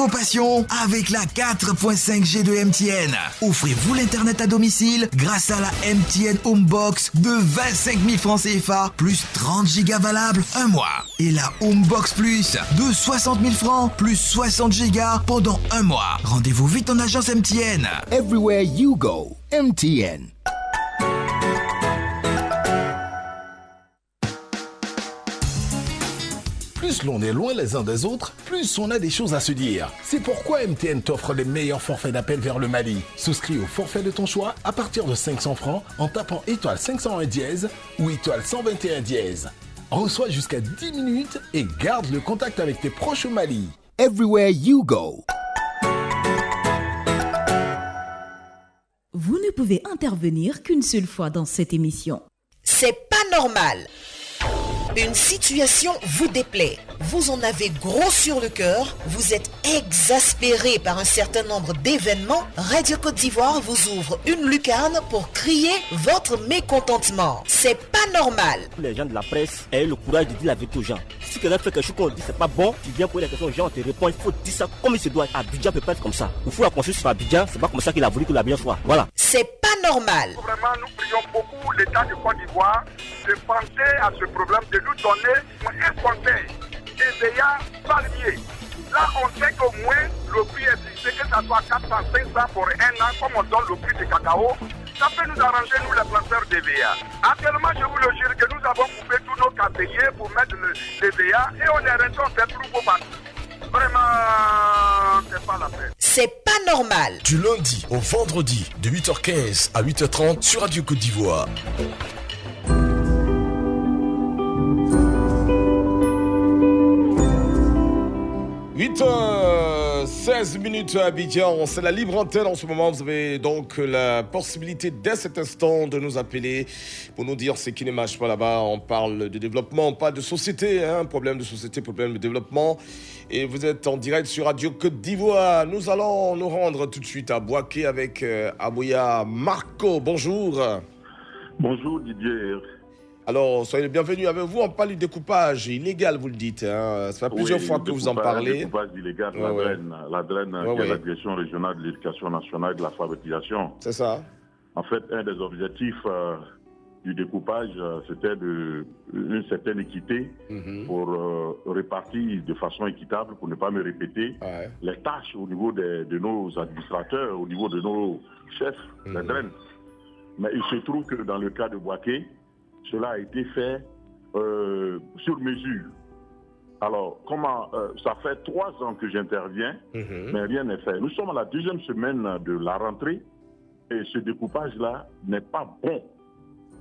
vos passions avec la 4.5G de MTN. Offrez-vous l'Internet à domicile grâce à la MTN Homebox de 25 000 francs CFA plus 30 gigas valables un mois. Et la Homebox Plus de 60 000 francs plus 60 gigas pendant un mois. Rendez-vous vite en agence MTN. Everywhere you go, MTN. Plus l'on est loin les uns des autres, plus on a des choses à se dire. C'est pourquoi MTN t'offre les meilleurs forfaits d'appel vers le Mali. Souscris au forfait de ton choix à partir de 500 francs en tapant étoile 501 dièse ou étoile 121 dièse. Reçois jusqu'à 10 minutes et garde le contact avec tes proches au Mali. Everywhere you go. Vous ne pouvez intervenir qu'une seule fois dans cette émission. C'est pas normal. Une situation vous déplaît, vous en avez gros sur le cœur, vous êtes exaspéré par un certain nombre d'événements, Radio Côte d'Ivoire vous ouvre une lucarne pour crier votre mécontentement. C'est pas normal. Les gens de la presse aient le courage de dire la vérité aux gens. Si quelqu'un fait quelque chose qu'on dit c'est pas bon, tu viens poser la question aux gens, on te répond, il faut dire ça comme il se doit. Abidjan peut pas être comme ça. Il faut la construire sur Abidjan, c'est pas comme ça qu'il a voulu que l'Abidjan soit. Voilà. C'est pas normal. Vraiment, nous prions beaucoup l'État de Côte d'Ivoire de penser à ce problème, de nous donner un conseil. EVEA palmier. Là, on sait qu'au moins le prix est fixé, que ça soit 400, 500 pour un an, comme on donne le prix du cacao. Ça peut nous arranger, nous, les planteurs d'EVEA. Actuellement, je vous le jure que nous avons coupé tous nos caféiers pour mettre l'EVEA et on est resté, on fait trop beau partout. Vraiment, c'est pas la peine. C'est pas normal. Du lundi au vendredi de 8h15 à 8h30 sur Radio Côte d'Ivoire. 8h16 à Abidjan, c'est la libre antenne en ce moment. Vous avez donc la possibilité dès cet instant de nous appeler pour nous dire ce qui ne marche pas là-bas. On parle de développement, pas de société, hein, problème de société, problème de développement. Et vous êtes en direct sur Radio Côte d'Ivoire. Nous allons nous rendre tout de suite à Bouaké avec Abouya Marco. Bonjour. Bonjour Didier. Alors, soyez le bienvenu avec vous. On parle du découpage illégal, vous le dites. Hein. Ça fait plusieurs fois que vous en parlez. Le découpage illégal, la DREN, qui est la Direction régionale de l'éducation nationale et de l'alphabétisation. C'est ça. En fait, un des objectifs du découpage, c'était une certaine équité pour répartir de façon équitable, pour ne pas me répéter, les tâches au niveau de nos administrateurs, au niveau de nos chefs, la DREN. Mais il se trouve que dans le cas de Bouaké, cela a été fait sur mesure. Alors, ça fait 3 ans que j'interviens, mais rien n'est fait. Nous sommes à la 2e semaine de la rentrée et ce découpage-là n'est pas bon.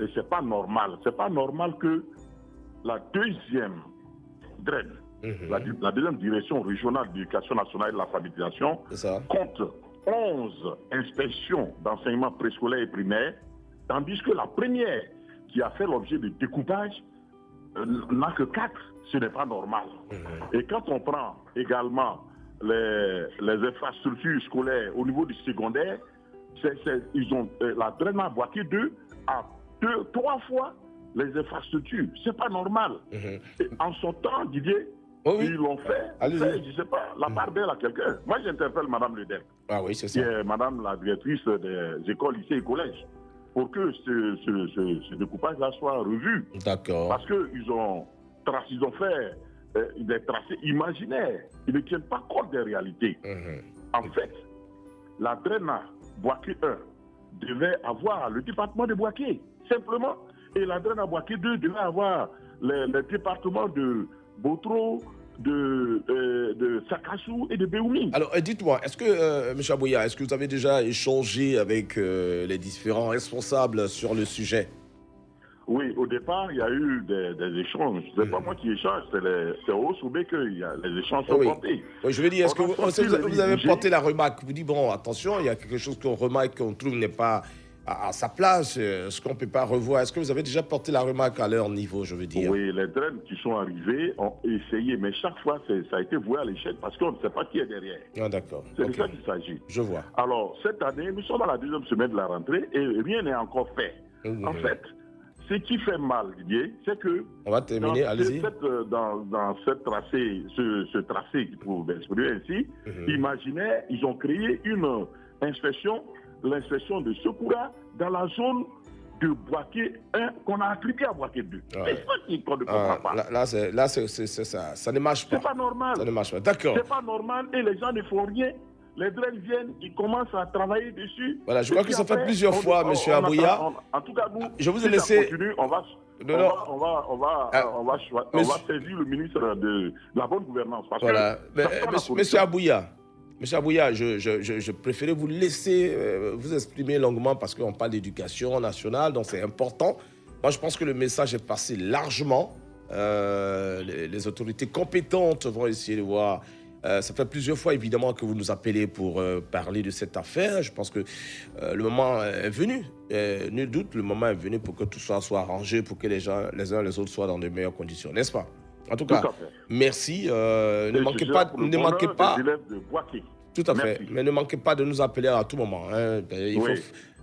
Et c'est pas normal. C'est pas normal que la 2e DREN, la 2e Direction régionale d'éducation nationale et de l'alphabétisation, compte 11 inspections d'enseignement préscolaire et primaire, tandis que la première qui a fait l'objet de découpage n'a que 4. Ce n'est pas normal. Et quand on prend également les infrastructures scolaires au niveau du secondaire, la DREN a Bouaké 2 à 3 fois les infrastructures. C'est pas normal. Et en son temps, Didier, ils l'ont fait. Je sais pas, la part d'elle à quelqu'un. Moi, j'interpelle Madame Ledec, qui est Madame la directrice des écoles, lycées et collèges, pour que ce découpage-là soit revu. D'accord. Parce qu'ils ont fait des tracés imaginaires. Ils ne tiennent pas compte des réalités. En fait, la DRENA Bouaké 1 devait avoir le département de Bouaké, simplement. Et la DRENA Bouaké 2 devait avoir les départements de Botro, de Sakassou et de Béoumi. Alors, dites-moi, est-ce que, M. Abouya, est-ce que vous avez déjà échangé avec les différents responsables sur le sujet? Oui, au départ, il y a eu des échanges. Ce n'est pas moi qui échange, c'est au Soubé que les échanges sont portés. Oui, je veux dire, est-ce que vous avez porté la remarque? Vous dites, bon, attention, il y a quelque chose qu'on remarque, qu'on trouve n'est pas à sa place, ce qu'on ne peut pas revoir. Est-ce que vous avez déjà porté la remarque à leur niveau, je veux dire? Oui, les DREN qui sont arrivés ont essayé, mais chaque fois, ça a été voué à l'échec parce qu'on ne sait pas qui est derrière. Ah, d'accord. C'est de ça qu'il s'agit. Je vois. Alors, cette année, nous sommes à la 2e semaine de la rentrée et rien n'est encore fait. En fait, ce qui fait mal, Didier, c'est que on va terminer, allez-y. Dans cette tracé, ce tracé qui pouvait exprimer ainsi, imaginez, ils ont créé une inspection, l'inspection de Secoura dans la zone de Boaké 1 qu'on a appliqué à Boaké 2. C'est ça qu'on ne comprend pas. Là, c'est ça. Ça ne marche pas. C'est pas normal. Ça ne marche pas. D'accord. C'est pas normal et les gens ne font rien. Les drains viennent, ils commencent à travailler dessus. Voilà, je crois que ça fait plusieurs fois, M. Abouya. En tout cas, nous, je vous ai si laissé. Ça continue, on va saisir le ministre de la bonne gouvernance. Parce voilà. que Monsieur Abouya, je préférais vous laisser vous exprimer longuement parce qu'on parle d'éducation nationale, donc c'est important. Moi, je pense que le message est passé largement. Les autorités compétentes vont essayer de voir. Ça fait plusieurs fois, évidemment, que vous nous appelez pour parler de cette affaire. Je pense que le moment est venu. Nul doute, le moment est venu pour que tout soit arrangé, pour que les gens, les uns et les autres, soient dans de meilleures conditions, n'est-ce pas? En tout cas, merci. Ne manquez pas. Tout à fait. Mais ne manquez pas de nous appeler à tout moment. Hein.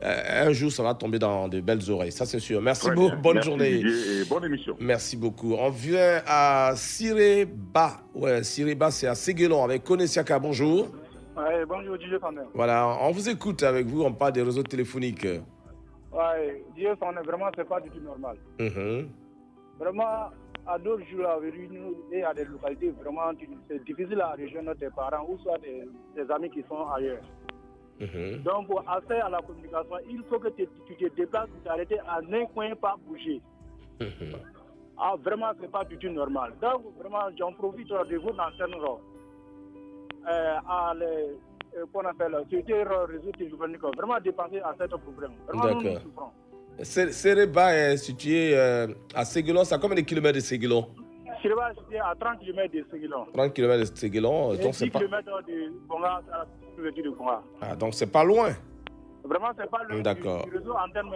Un jour, ça va tomber dans de belles oreilles. Ça, c'est sûr. Merci beaucoup. Bonne journée. Et bonne émission. Merci beaucoup. On vient à Sireba. Ouais, Sireba, c'est à Séguélon avec Konesiaka. Bonjour. Ouais, bonjour, DJ Fandel. Voilà, on vous écoute avec vous. On parle des réseaux téléphoniques. Ouais, DJ Fandel, vraiment, c'est pas du tout normal. Vraiment, à d'autres jours, et à des localités, vraiment, c'est difficile à rejoindre tes parents ou soit des amis qui sont ailleurs. Donc, pour accès à la communication, il faut que tu te déplaces, tu t'arrêtes à un coin, pas bouger. Ah, vraiment, c'est pas du tout normal. Donc, vraiment, j'en profite de vous d'antenne à qu'on appelle réseau téléphonique, vraiment dépenser à cet problème. Vraiment, nous souffrons. Sireba est situé à Séguélon. C'est à combien de kilomètres de Séguélon? Sireba est situé à 30 km de Séguélon. 30 km de Séguélon. Et 10 km de Bonga, à la préfecture de Bonga. Ah, donc c'est pas loin. Vraiment, c'est pas loin. D'accord. Du réseau antenne,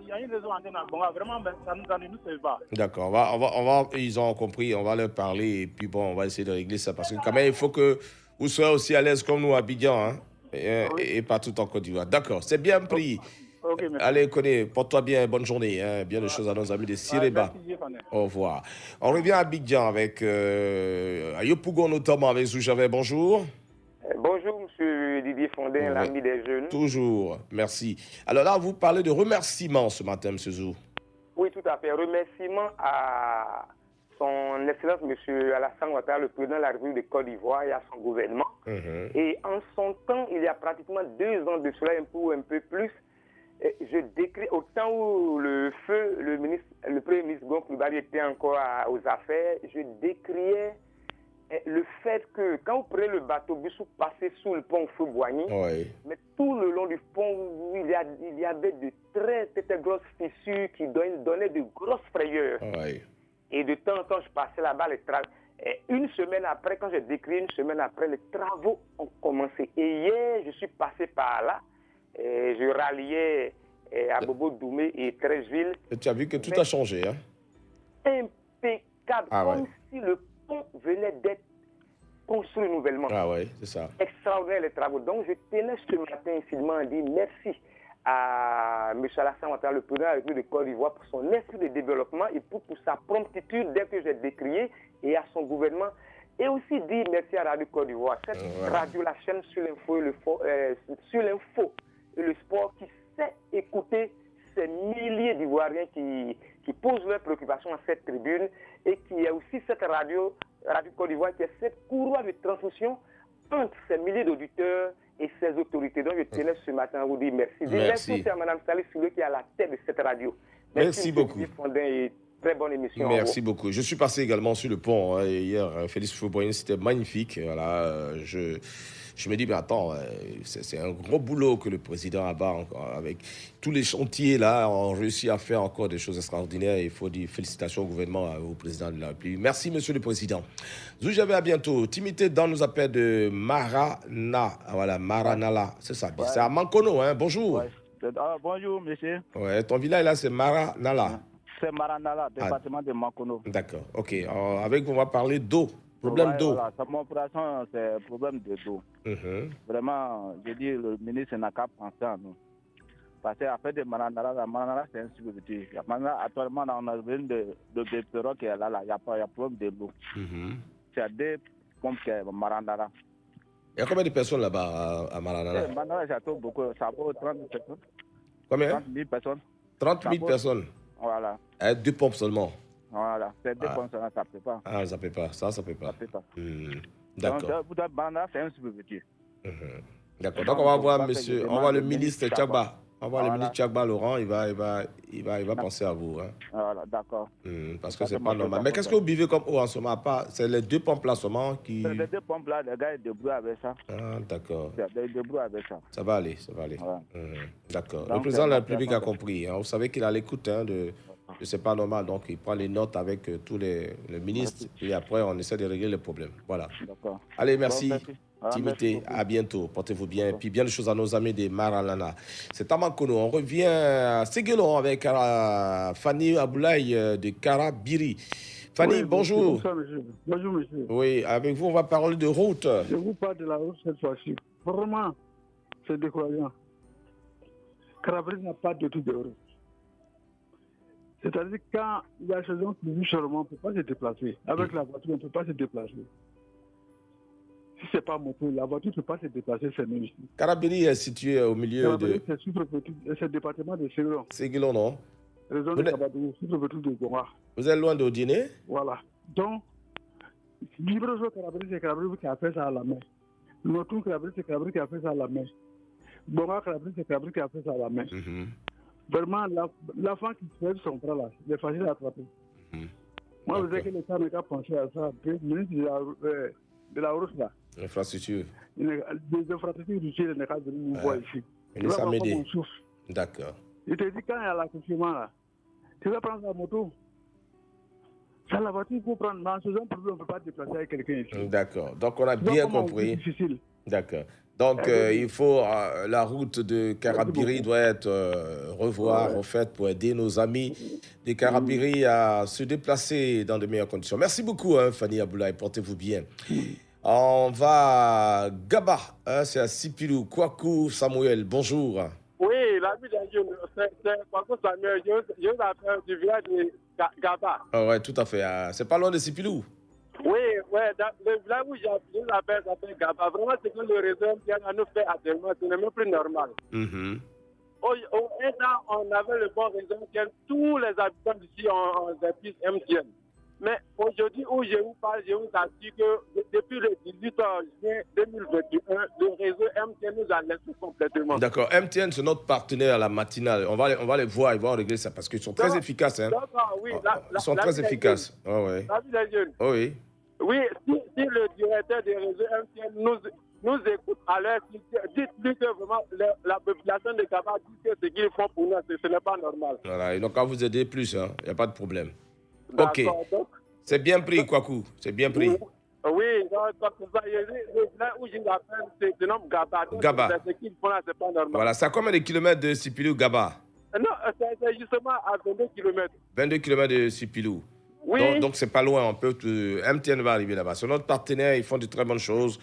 il y a une réseau antenne à Bonga. Vraiment, ça ne nous sert pas. D'accord. On va, ils ont compris. On va leur parler et puis bon, on va essayer de régler ça parce que quand même, il faut que vous soyez aussi à l'aise comme nous à Abidjan, hein, et partout en Côte d'Ivoire. D'accord. C'est bien pris. Okay, allez, Koné, porte-toi bien, bonne journée. Hein, bien de choses à nos amis de Sireba. Au revoir. On revient à Abidjan avec Ayopougon, notamment avec Zoujavé. Bonjour. Bonjour, monsieur Didier Fondin, l'ami des jeunes. Toujours, merci. Alors là, vous parlez de remerciements ce matin, monsieur Zou. Oui, tout à fait. Remerciements à son Excellence, monsieur Alassane Ouattara, le président de la République de Côte d'Ivoire, et à son gouvernement. Et en son temps, il y a pratiquement 2 ans de cela, un peu plus, je décris au temps où le premier ministre Gon Coulibaly était encore aux affaires, je décriais le fait que quand vous prenez le bateau bus, vous passez sous le pont Feu-Boigny, mais tout le long du pont, il y avait de très grosses fissures qui donnaient de grosses frayeurs. Et de temps en temps, je passais là-bas, une semaine après, quand j'ai décrit, une semaine après, les travaux ont commencé. Et hier, je suis passé par là. Et je ralliais à Bobo Doumé et Treichville. Et tu as vu que tout a changé, hein? Impeccable, comme si le pont venait d'être construit nouvellement. Ah ouais, c'est ça. Extraordinaire les travaux. Donc je tenais ce matin infiniment à dire merci à M. Alassane Ouattara, le président de la République de Côte d'Ivoire, pour son esprit de développement et pour sa promptitude dès que j'ai décrié, et à son gouvernement. Et aussi dire merci à Radio Côte d'Ivoire, cette radio, la chaîne sur l'info et le sport, qui sait écouter ces milliers d'Ivoiriens qui posent leurs préoccupations à cette tribune, et qui est aussi cette Radio Côte d'Ivoire, qui est cette courroie de transmission entre ces milliers d'auditeurs et ces autorités. Donc je tenais ce matin à vous dire merci. Merci à Mme Salih Soulé qui est à la tête de cette radio. Merci beaucoup. Et très bonne émission. Merci beaucoup. Je suis passé également sur le pont hein, hier. Félix Fauboyen, c'était magnifique. Voilà, je me dis, mais attends, c'est un gros boulot que le président Abba, avec tous les chantiers là, ont réussi à faire encore des choses extraordinaires. Il faut dire félicitations au gouvernement, au président de la République. Merci, monsieur le président. Zoujavé, à bientôt. Timité Dan nous appelle de Marana. Voilà, Maranala. C'est ça. Ouais. C'est à Mankono, hein. Bonjour. Ouais. Bonjour, monsieur. Ouais, ton village là, c'est Maranala. C'est Maranala, département de Mankono. D'accord. OK. Avec vous, on va parler d'eau. Problème d'eau. Voilà, mon opération, c'est problème d'eau. Vraiment, je dis, le ministre n'a qu'à penser à nous. Parce qu'à fait de Mananara, c'est un subventif. Maintenant, actuellement, on a besoin de péro qui est là, il n'y a pas de problème de l'eau. C'est des pompes qui sont Mananara. Il y a combien de personnes là-bas à Mananara? Mananara, ça vaut beaucoup, ça vaut 30 000 personnes. Combien? 30 000 personnes. 30 000 personnes? Voilà. Avec 2 pompes seulement? Voilà, c'est 2 pompes seulement, ça ne peut pas. Ah, ça ne peut pas, ça ne peut pas. Ça peut pas. D'accord. Donc, Mananara, c'est un subventif. D'accord. Donc, on va voir monsieur, on va le ministre Tchagba. On va le ministre Tchagba Laurent, il va penser à vous. Hein. Voilà, d'accord. Parce que c'est pas normal. Mais qu'est-ce que vous buvez comme eau en ce moment? C'est les 2 pompes là seulement qui... C'est les 2 pompes là, les gars, ils débrouillent avec ça. Ah, d'accord. Ils débrouillent avec ça. Ça va aller, ça va aller. Ouais. D'accord. Donc, le président de la République a compris. Hein. Vous savez qu'il a l'écoute de c'est pas normal. Donc, il prend les notes avec tous les ministres. Et après, on essaie de régler les problèmes. Voilà. D'accord. Allez, merci. Bon, Timité, à bientôt. Portez-vous bien. Et puis, bien de choses à nos amis des Maralana. C'est Tamankono. On revient à Séguélon avec Fanny Aboulaye de Karabiri. Fanny, oui, bonjour. Bonjour, monsieur. Bonjour, monsieur. Oui, avec vous, on va parler de route. Je vous parle de la route cette fois-ci. Vraiment, c'est décourageant. Karabiri n'a pas de tout de route. C'est-à-dire quand il y a des gens qui vivent seulement, on ne peut pas se déplacer. Avec la voiture, on ne peut pas se déplacer. Si ce n'est pas moto, la voiture ne peut pas se déplacer, c'est même ici. Karabiri est situé au milieu Karabiri, c'est le département de Séguélon. Séguélon, non? Région de Kabadou, sous-préfecture de Goma. Vous êtes loin d'Odiné? Voilà. Donc, Librezo Karabiri, c'est Karabiri qui a fait ça à la main. Notou Karabiri, c'est Karabiri qui a fait ça à la main. Bonga Karabiri, c'est Karabiri qui a fait ça à la main. Vraiment, l'enfant qui fait son frère là, il est facile à attraper. Moi, je sais que l'État n'a qu'à penser à ça. Le ministre de la route là. Infrastructure. Des infrastructures routières, il n'est qu'à venir nous voir ici. Il va voir comment on souffre. D'accord. Il te dit quand il y a l'accouchement là, tu vas prendre la moto. C'est la voiture pour prendre. Mais en ce genre, on ne peut pas déplacer avec quelqu'un ici. D'accord. Donc, on a bien compris. C'est difficile. D'accord. Donc, il faut la route de Karabiri doit être refaite pour aider nos amis de Karabiri à se déplacer dans de meilleures conditions. Merci beaucoup, Fanny Aboulaye. Portez-vous bien. On va à Gaba, c'est à Sipilou. Kwaku Samuel, bonjour. Oui, l'ami d'un jeune, c'est Kwaku Samuel. Je vous appelle du village de Gaba. Oui, tout à fait. C'est pas loin de Sipilou. Oui, le village où je l'appelle s'appelle Gaba. Vraiment, c'est que le réseau MTN nous fait actuellement, ce n'est même plus normal. Au temps, on avait le bon réseau MTN. Tous les habitants d'ici ont des pistes MTN. Mais aujourd'hui, où je vous parle, je vous assure que depuis le 18 juin 2021, le réseau MTN nous a laissé complètement. D'accord. MTN, c'est notre partenaire à la matinale. On va les voir, ils vont régler ça parce qu'ils sont très efficaces. Hein. D'accord, oui. Ils sont très efficaces. Oh, oui. La vie des jeunes. Oh, oui. Oui, si le directeur des réseaux MTN nous écoute, alors dites-lui que vraiment la population de Gaba dit que ce qu'ils font pour nous, ce n'est pas normal. Voilà, ils n'ont qu'à vous aider plus, il n'y a pas de problème. Ok. Donc, c'est bien pris, Kwaku. C'est bien pris. Oui, donc ça, là où je l'appelle, c'est le nom Gaba. Gaba. Ce qu'ils font là, c'est pas normal. Voilà, c'est à combien de kilomètres de Sipilou, Gaba? Non, c'est justement à 22 kilomètres. 22 kilomètres de Sipilou. Oui. Donc c'est pas loin. MTN va arriver là-bas. C'est notre partenaire, ils font de très bonnes choses.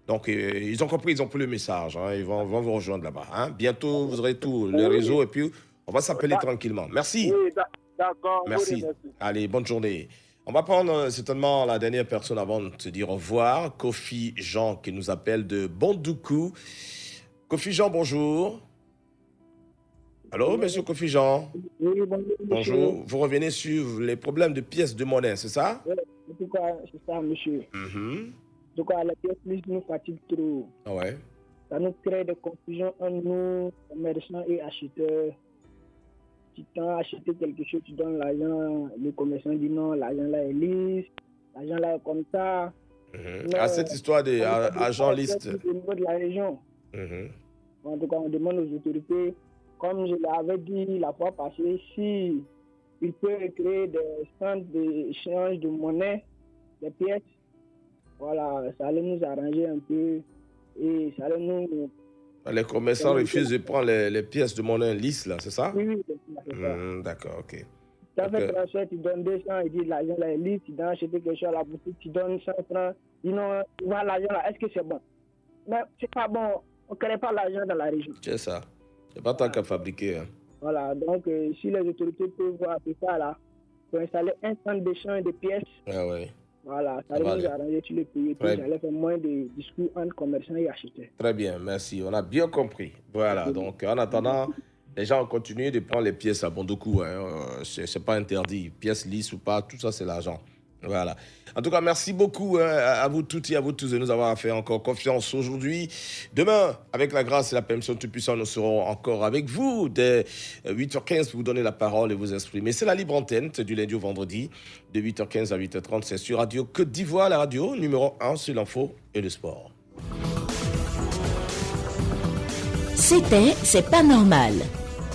Donc, ils ont compris, ils ont pris le message. Hein, ils vont vous rejoindre là-bas. Hein. Bientôt, vous aurez tout le réseau et puis on va s'appeler tranquillement. Merci. Oui, d'accord. Merci. Allez, bonne journée. On va prendre certainement la dernière personne avant de se dire au revoir. Kofi Jean qui nous appelle de Bondoukou. Kofi Jean, bonjour. Allô, monsieur Kofi Jean. Oui, bonjour. Bonjour. Vous revenez sur les problèmes de pièces de monnaie, c'est ça? Oui, en tout cas, c'est ça, monsieur. En tout cas, les pièces nous fatiguent trop. Ah ouais. Ça nous crée des confusions entre nous, commerçants et acheteurs. Tu t'as acheté quelque chose, tu donnes l'argent, le commerçant dit non, l'argent là est lisse, l'argent là est comme ça. À cette histoire d'agent liste. Au niveau de la région. En tout cas, on demande aux autorités, comme je l'avais dit la fois passée, si il peut créer des centres d'échange de monnaie, des pièces, voilà, ça allait nous arranger un peu et ça allait nous... Les commerçants refusent de prendre les pièces de monnaie lisses, là, c'est ça? Oui, c'est ça. D'accord, ok. Tu as fait transfert, tu donnes 200, il dit l'argent là est lisse, tu dois acheter quelque chose à la boutique, tu donnes 100 francs, dis non, voilà l'argent là, est-ce que c'est bon? Mais c'est pas bon, on ne crée pas l'argent dans la région. C'est ça. C'est pas tant qu'à fabriquer. Hein. Voilà, donc si les autorités peuvent voir tout ça là, pour installer un centre d'échange de pièces. Ah ouais. Voilà, ça va nous arranger sur les pays. J'allais faire moins de discours entre commerçants et acheteurs. Très bien, merci. On a bien compris. Voilà, donc en attendant, les gens continuent de prendre les pièces à bon de coup. Hein. C'est pas interdit. Pièces lisses ou pas, tout ça, c'est l'argent. Voilà. En tout cas, merci beaucoup à vous toutes et à vous tous de nous avoir fait encore confiance aujourd'hui. Demain, avec la grâce et la permission de Tout-Puissant, nous serons encore avec vous dès 8h15 pour vous donner la parole et vous exprimer. C'est la libre antenne du lundi au vendredi de 8h15 à 8h30. C'est sur Radio Côte d'Ivoire, la radio numéro 1 sur l'info et le sport. C'était C'est pas normal.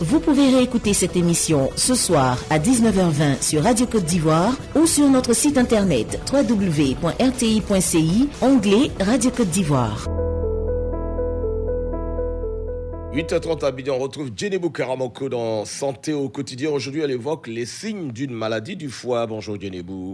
Vous pouvez réécouter cette émission ce soir à 19h20 sur Radio Côte d'Ivoire ou sur notre site internet www.rti.ci, onglet Radio Côte d'Ivoire. 8h30 à Abidjan, on retrouve Djenebou Karamoko dans Santé au quotidien. Aujourd'hui, elle évoque les signes d'une maladie du foie. Bonjour Djenebou.